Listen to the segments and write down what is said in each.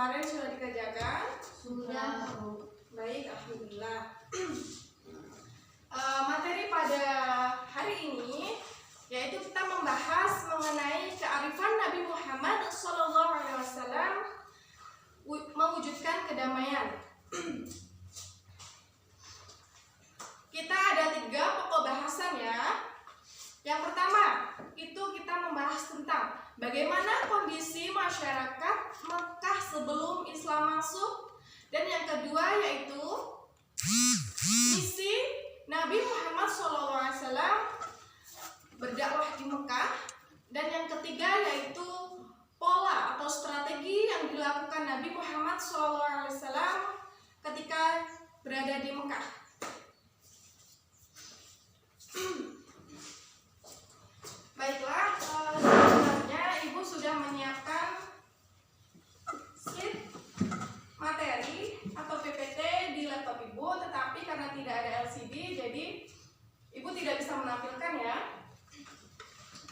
kemarin sudah dikerjakan? Sudah. Baik, alhamdulillah. Materi pada hari ini yaitu kita membahas mengenai kearifan Nabi Muhammad SAW mewujudkan kedamaian. Kita ada 3 pokok bahasan ya. Yang pertama itu kita membahas tentang bagaimana kondisi masyarakat Mekah sebelum Islam masuk, dan yang kedua yaitu misi Nabi Muhammad SAW berdakwah di Mekah, dan yang ketiga yaitu pola atau strategi yang dilakukan Nabi Muhammad SAW ketika berada di Mekah. Baiklah, sebenarnya Ibu sudah menyiapkan slide materi atau PPT di laptop Ibu, tetapi karena tidak ada LCD, jadi Ibu tidak bisa menampilkan ya.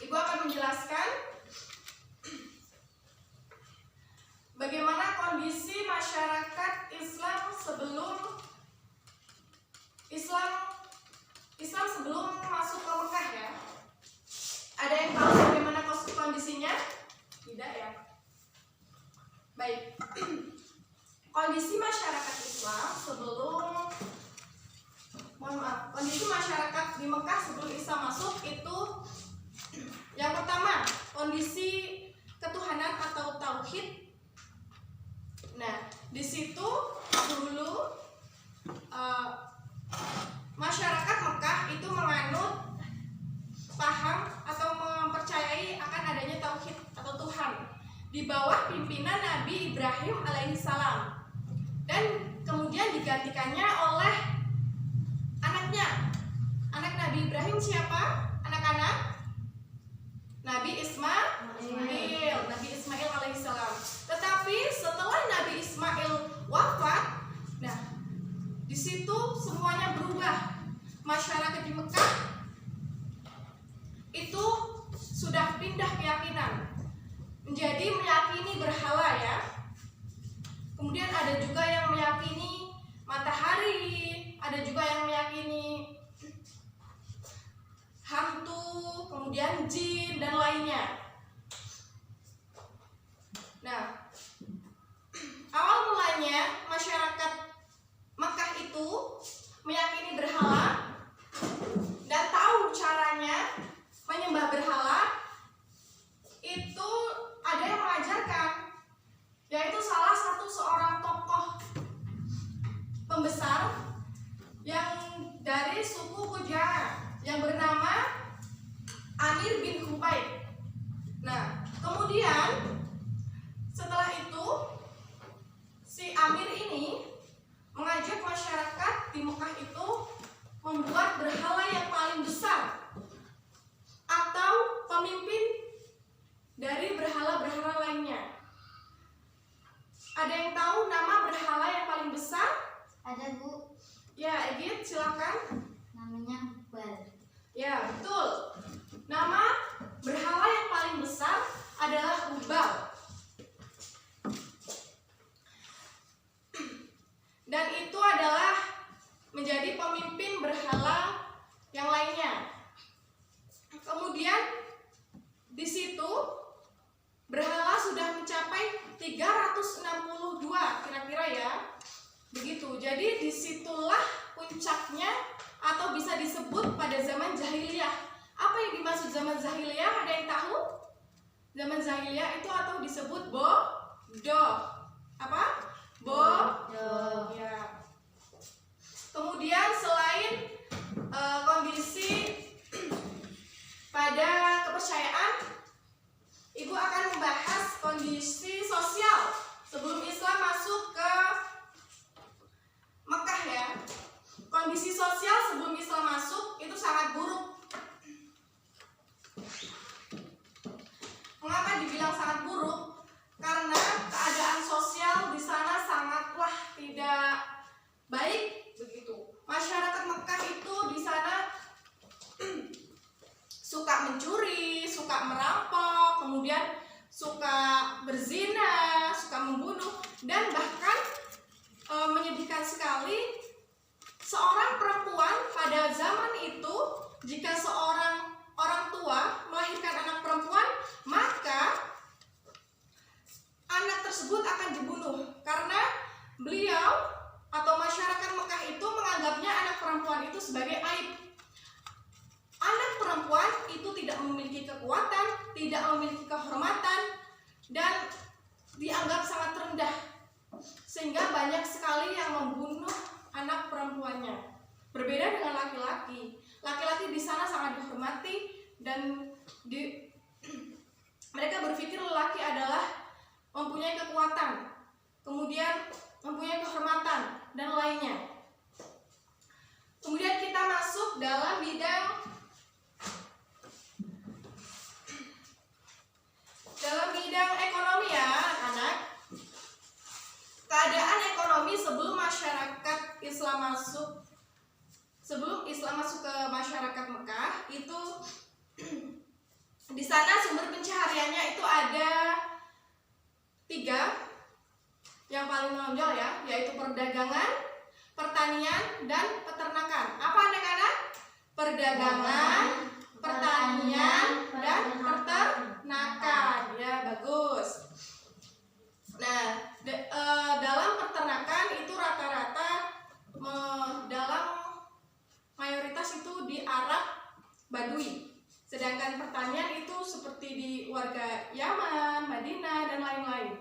Ibu akan menjelaskan bagaimana kondisi masyarakat Islam sebelum masuk ke Mekah ya. Ada yang tahu bagaimana kondisinya? Tidak ya? Baik. Kondisi masyarakat Islam kondisi masyarakat di Mekah sebelum Isa masuk itu yang pertama, kondisi ketuhanan atau tauhid. Nah, di situ dulu masyarakat Mekah itu menganut paham atau mempercayai akan adanya tauhid atau Tuhan di bawah pimpinan Nabi Ibrahim alaihissalam, dan kemudian digantikannya oleh anaknya. Anak Nabi Ibrahim siapa? Anak-anak Nabi Ismail alaihissalam. Tetapi setelah Nabi Ismail wafat, nah di situ semuanya berubah. Masyarakat di Mekah itu sudah pindah keyakinan menjadi meyakini berhala ya. Kemudian ada juga yang meyakini matahari, ada juga yang meyakini hantu, kemudian jin dan lainnya. Nah, awal mulanya masyarakat Mekah itu meyakini berhala dan tahu caranya menyembah berhala. Itu ada yang mengajarkan, yaitu salah satu seorang tokoh pembesar yang dari suku Khuzaimah yang bernama Amir bin Khubayb. Nah, kemudian setelah itu si Amir ini mengajak masyarakat di Mekah itu membuat berhala yang paling besar atau pemimpin dari berhala-berhala lainnya. Ada yang tahu nama berhala yang paling besar? Ada, Bu. Ya, Egit, silakan. Namanya Hubal. Ya, betul. Nama berhala yang paling besar adalah Hubal. Dan itu adalah menjadi pemimpin berhala yang lainnya. Kemudian di situ berhala sudah mencapai 362 kira-kira ya. Begitu. Jadi disitulah puncaknya atau bisa disebut pada zaman jahiliyah. Apa yang dimaksud zaman jahiliyah? Ada yang tahu? Zaman jahiliyah itu atau disebut bodoh. Apa? Bodoh. Ya. Kemudian selain kondisi pada kepercayaan, Ibu akan membahas kondisi sosial sebelum Islam masuk ke Mekah ya. Kondisi sosial sebelum Islam masuk itu sangat buruk. Mengapa dibilang sangat buruk? Karena keadaan sosial di sana sangatlah tidak baik begitu. Masyarakat Mekah itu di sana suka mencuri, suka merampok, kemudian suka berzina, suka membunuh, dan bahkan menyedihkan sekali, seorang perempuan pada zaman itu, jika seorang orang tua melahirkan anak perempuan, maka anak tersebut akan dibunuh karena beliau atau masyarakat Mekah itu menganggapnya anak perempuan itu sebagai aib. Anak perempuan itu tidak memiliki kekuatan, tidak memiliki kehormatan, dan dianggap sangat rendah, sehingga banyak sekali yang membunuh anak perempuannya. Berbeda dengan laki-laki. Laki-laki di sana sangat dihormati dan mereka berpikir lelaki adalah mempunyai kekuatan, kemudian mempunyai kehormatan dan lainnya. Kemudian kita masuk dalam bidang ekonomi ya, anak-anak. Keadaan ekonomi sebelum Islam masuk ke masyarakat Mekah itu di sana sumber pencahariannya itu ada 3 yang paling menonjol ya, yaitu perdagangan, pertanian, dan peternakan. Apa anak-anak? Perdagangan, pertanian, dan peternakan. Ya, bagus. Nah, dalam peternakan itu rata-rata dalam mayoritas itu di Arab Badui. Sedangkan pertanian itu seperti di warga Yaman, Madinah, dan lain-lain.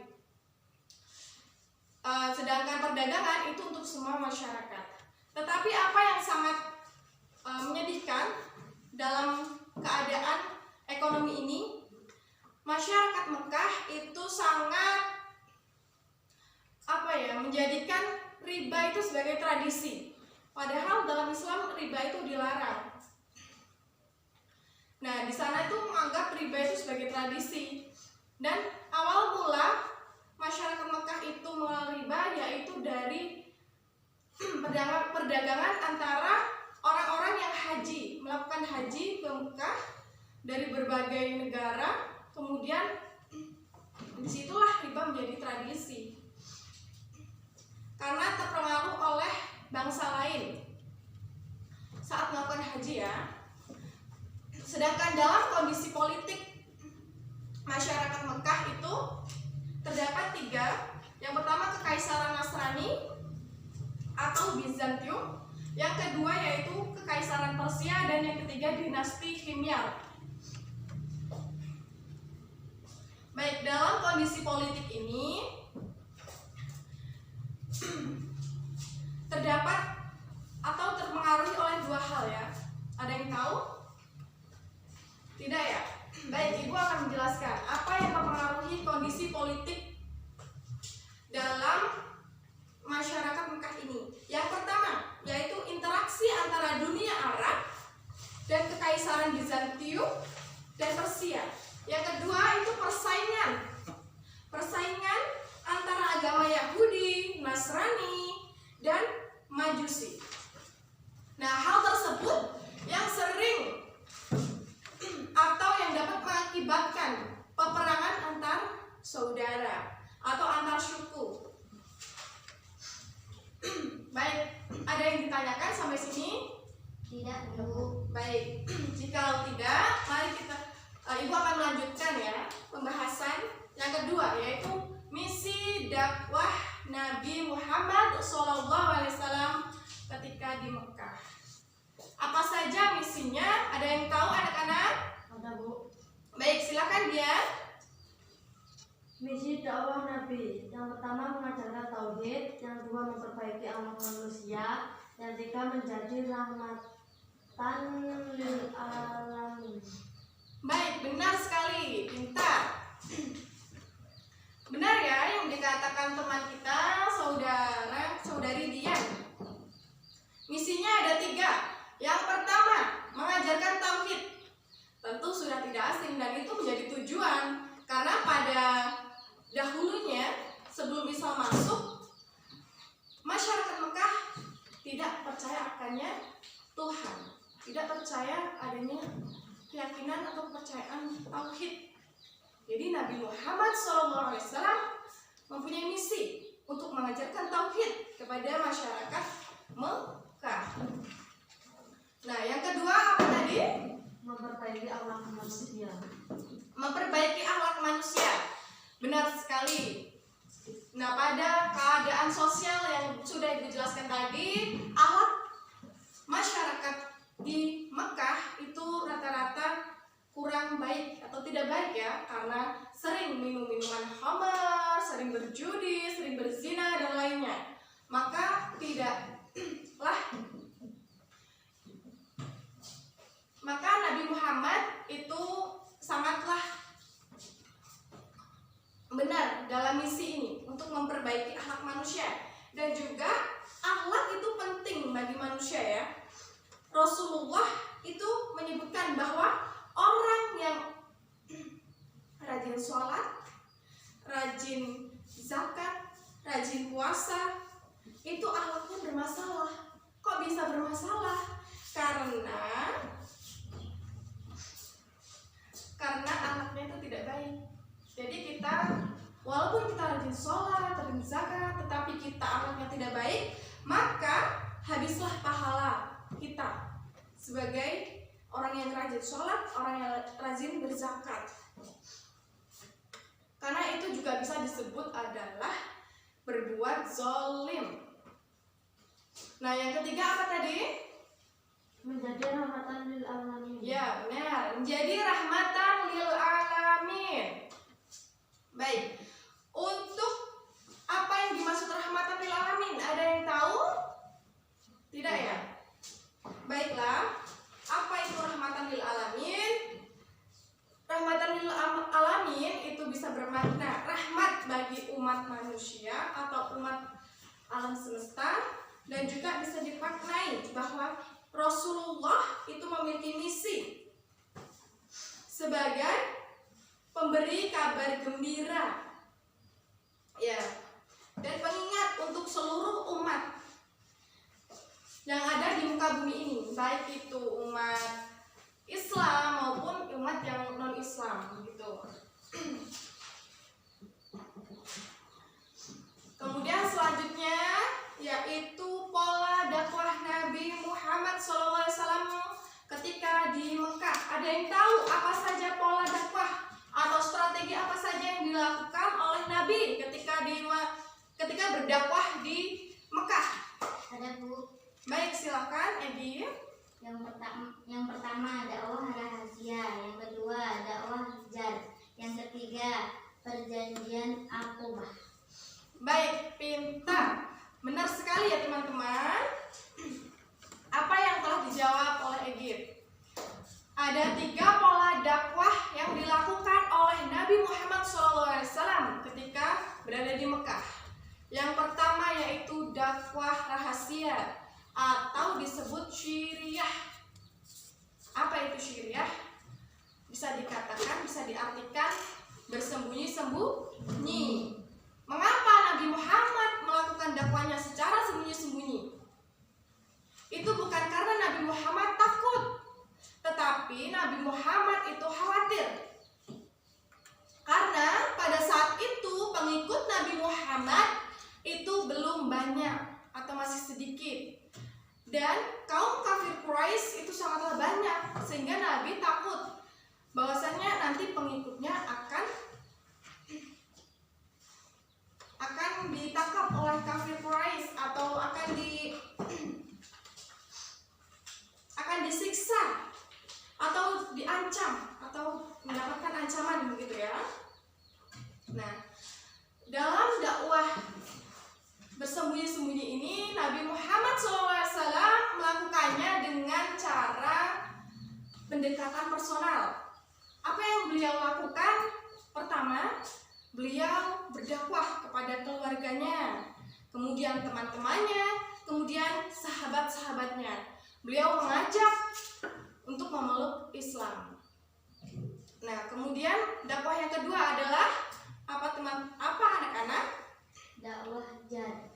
Sedangkan perdagangan itu untuk semua masyarakat. Tetapi apa yang sangat menyedihkan dalam keadaan ekonomi ini, masyarakat Mekah itu sangat menjadikan riba itu sebagai tradisi. Padahal dalam Islam riba itu dilarang. Nah, di sana itu menganggap riba itu sebagai tradisi. Dan awal mula masyarakat Mekah itu mengenal riba yaitu dari perdagangan antara orang-orang yang melakukan haji ke Mekah dari berbagai negara. Kemudian disitulah riba menjadi tradisi karena terpengaruh oleh bangsa lain saat melakukan haji ya. Sedangkan dalam kondisi politik masyarakat Mekah itu terdapat 3. Yang pertama Kekaisaran Nasrani atau Bizantium, yang kedua yaitu Kekaisaran Persia, dan yang ketiga dinasti Himyar. Baik, dalam kondisi politik ini terdapat atau terpengaruhi oleh 2 hal ya. Ada yang tahu? Tidak ya? Baik, Ibu akan menjelaskan apa yang mempengaruhi kondisi politik dalam masyarakat Mekah ini. Yang pertama yaitu interaksi antara dunia Arab dan Kekaisaran Bizantium dan Persia. Yang kedua itu persaingan antara agama Yahudi, Nasrani, dan Majusi. Nah, hal tersebut yang sering atau yang dapat mengakibatkan peperangan antar saudara atau antar suku. Baik, ada yang ditanyakan sampai sini? Tidak, Bu. Baik, jika tidak, mari Ibu akan melanjutkan ya pembahasan yang kedua, yaitu misi dakwah Nabi Muhammad SAW ketika di Mekah. Apa saja misinya? Ada yang tahu anak-anak? Ada, Bu. Baik, silakan dia. Misi dakwah Nabi yang pertama mengajarkan tauhid, yang kedua memperbaiki alam manusia, yang ketiga menjadi rahmatan lil alamin. Baik, benar sekali, pintar. Benar ya yang dikatakan teman kita, saudari Dian. Misinya ada 3. Yang pertama, mengajarkan tauhid. Tentu sudah tidak asing dan itu menjadi tujuan karena pada dahulunya sebelum Islam masuk, masyarakat Mekah tidak percaya akannya Tuhan, tidak percaya adanya keyakinan atau kepercayaan tauhid. Jadi Nabi Muhammad SAW mempunyai misi untuk mengajarkan tauhid kepada masyarakat Mekah. Nah, yang kedua apa tadi? Memperbaiki akhlak manusia. Memperbaiki akhlak manusia. Benar sekali. Nah, pada keadaan sosial yang sudah Ibu jelaskan tadi, akhlak masyarakat di Mekah itu rata-rata kurang baik atau tidak baik ya, karena sering minum minuman khamar, sering berjudi, sering berzina dan lainnya. Maka Nabi Muhammad itu sangatlah benar dalam misi ini untuk memperbaiki akhlak manusia, dan juga akhlak itu penting bagi manusia ya. Rasulullah itu menyebutkan bahwa orang yang rajin sholat, rajin zakat, rajin puasa, itu akhlaknya bermasalah. Kok bisa bermasalah? Karena akhlaknya itu tidak baik. Jadi kita, walaupun kita rajin sholat, rajin zakat, tetapi kita akhlaknya tidak baik, maka habislah pahala kita sebagai orang yang rajin sholat, orang yang rajin berzakat. Karena itu juga bisa disebut adalah berbuat zolim. Nah, yang ketiga apa tadi? Menjadi rahmatan lil alamin. Ya, benar. Menjadi rahmatan lil alamin. Baik. Untuk apa yang dimaksud rahmatan lil alamin? Ada yang tahu? Tidak ya? Baiklah. Apa itu rahmatan lil alamin? Rahmatan lil alamin itu bisa bermakna rahmat bagi umat manusia atau umat alam semesta, dan juga bisa dimaknai bahwa Rasulullah itu memiliki misi sebagai pemberi kabar gembira ya, dan pengingat untuk seluruh umat yang ada di muka bumi ini, baik itu umat Islam maupun umat yang non-Islam gitu. Kemudian selanjutnya yaitu pola dakwah Nabi Muhammad SAW ketika di Mekah. Ada yang tahu apa saja pola dakwah atau strategi apa saja yang dilakukan oleh Nabi ketika berdakwah di Mekah? Ada Bu. Baik, silakan Edi. Yang pertama dakwah rahasia, yang kedua dakwah jar, yang ketiga perjanjian Aqabah. Baik, pintar. Benar sekali ya teman-teman. Apa yang telah dijawab oleh Egip? Ada 3 pola dakwah yang dilakukan oleh Nabi Muhammad SAW ketika berada di Mekah. Yang pertama yaitu dakwah rahasia atau disebut syiriah. Apa itu syiriah? Bisa dikatakan, bisa diartikan bersembunyi-sembunyi. Mengapa Nabi Muhammad melakukan dakwahnya secara sembunyi-sembunyi? Itu bukan karena Nabi Muhammad takut, tetapi Nabi Muhammad itu khawatir. Karena pada saat itu pengikut Nabi Muhammad itu belum banyak atau masih sedikit. Dan kaum kafir Quraisy itu sangatlah banyak, sehingga Nabi takut bahwasanya nanti pengikutnya akan ditangkap oleh kafir Quraisy atau akan disiksa atau diancam atau mendapatkan ancaman begitu ya. Nah, dalam dakwah bersembunyi-sembunyi ini Nabi Muhammad SAW melakukannya dengan cara pendekatan personal. Apa yang beliau lakukan? Pertama, beliau berdakwah kepada keluarganya, kemudian teman-temannya, kemudian sahabat-sahabatnya. Beliau mengajak untuk memeluk Islam. Nah, kemudian dakwah yang kedua adalah apa anak-anak? Dakwah jar.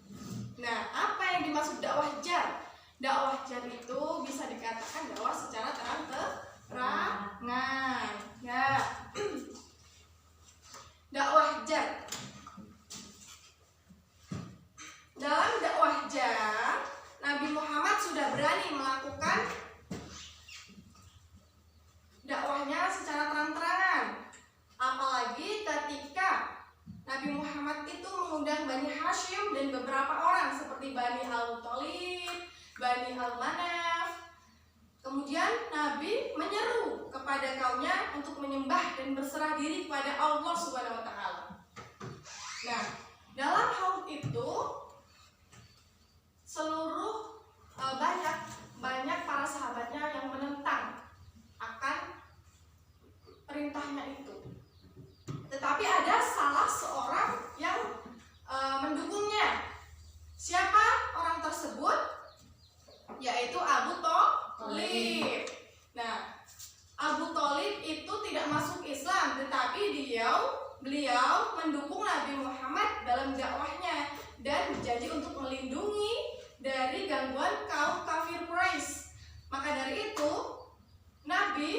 Nah, apa yang dimaksud dakwah jar? Dakwah jar itu bisa dikatakan dakwah secara terang-terangan. Ya. dakwah jar. Dalam dakwah jar, Nabi Muhammad sudah berani melakukan dakwahnya secara terang-terangan. Apalagi ketika Nabi Muhammad itu mengundang Bani Hashim dan beberapa orang seperti Bani Al-Muthalib, Bani Al-Manaf. Kemudian Nabi menyeru kepada kaumnya untuk menyembah dan berserah diri kepada Allah Subhanahu wa taala. Nah, dalam hal itu seluruh banyak para sahabatnya yang menentang akan perintahnya itu. Tetapi ada salah seorang yang mendukungnya. Siapa orang tersebut? Yaitu Abu Thalib. Nah, Abu Thalib itu tidak masuk Islam, tetapi beliau mendukung Nabi Muhammad dalam dakwahnya dan berjanji untuk melindungi dari gangguan kaum kafir Quraisy. Maka dari itu, Nabi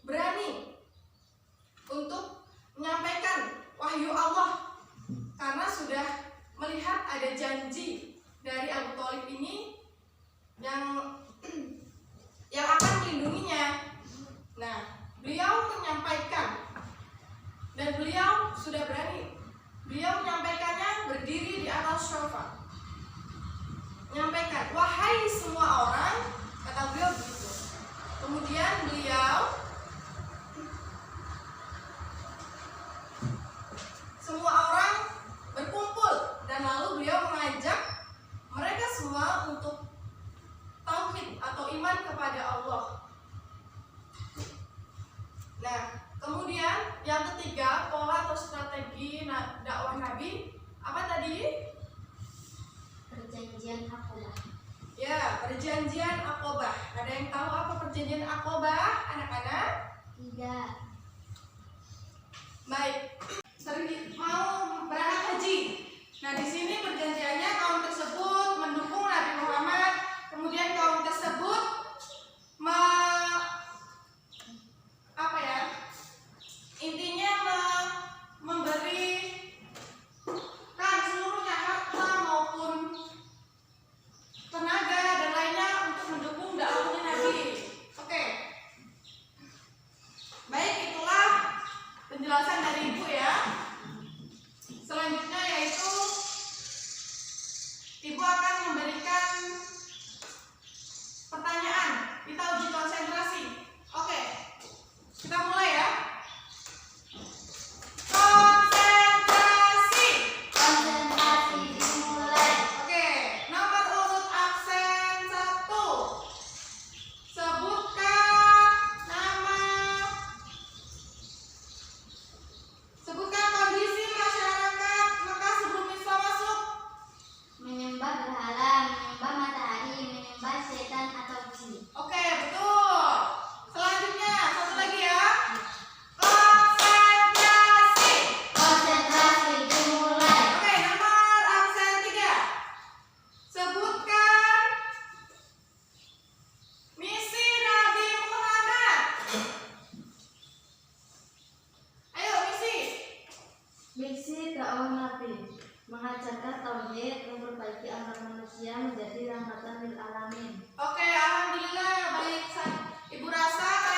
berani untuk menyampaikan wahyu Allah karena sudah melihat ada janji dari Abu Thalib ini yang akan melindunginya. Nah, beliau menyampaikan dan beliau sudah berani. Beliau menyampaikannya berdiri di atas sofa. Menyampaikan, wahai semua orang, kata beliau begitu. Kemudian semua orang berkumpul dan lalu beliau mengajak mereka semua untuk tauhid atau iman kepada Allah. Nah, kemudian yang ketiga, pola atau strategi dakwah Nabi apa tadi? Perjanjian Aqabah. Ya, perjanjian Aqabah. Ada yang tahu apa perjanjian Aqabah, anak-anak? Tidak. Baik. Mau berangkat haji. Nah, di sini perjanjiannya kaum tersebut mendukung Nabi Muhammad, kemudian kaum tersebut intinya memberikan seluruhnya harta maupun tenaga dan lainnya untuk mendukung dakwahnya Nabi. Oke. Baik, itulah penjelasan dari Ibu ya. Selanjutnya yaitu Ibu akan memberikan pertanyaan. Kita uji konsentrasi. Oke. Kita mulai ya. Konsentrasi. Konsentrasi dimulai. Oke, nomor urut absen 1. Sebutkan kondisi masyarakat Mekah sebelum Islam masuk. Menyembah berhala, menyembah matahari, menyembah setan atau jin. Oke, betul. Selanjutnya, satu lagi ya. Konsentrasi. Konsentrasi dimulai. Oke, nomor absen 3. Sebutkan misi Nabi Muhammad. Ayo, misi. Misi dakwah Nabi mengajarkan tauhid, memperbaiki alam manusia menjadi rahmatan lil alamin. Oke, alhamdulillah. Baik, Ibu Rasa.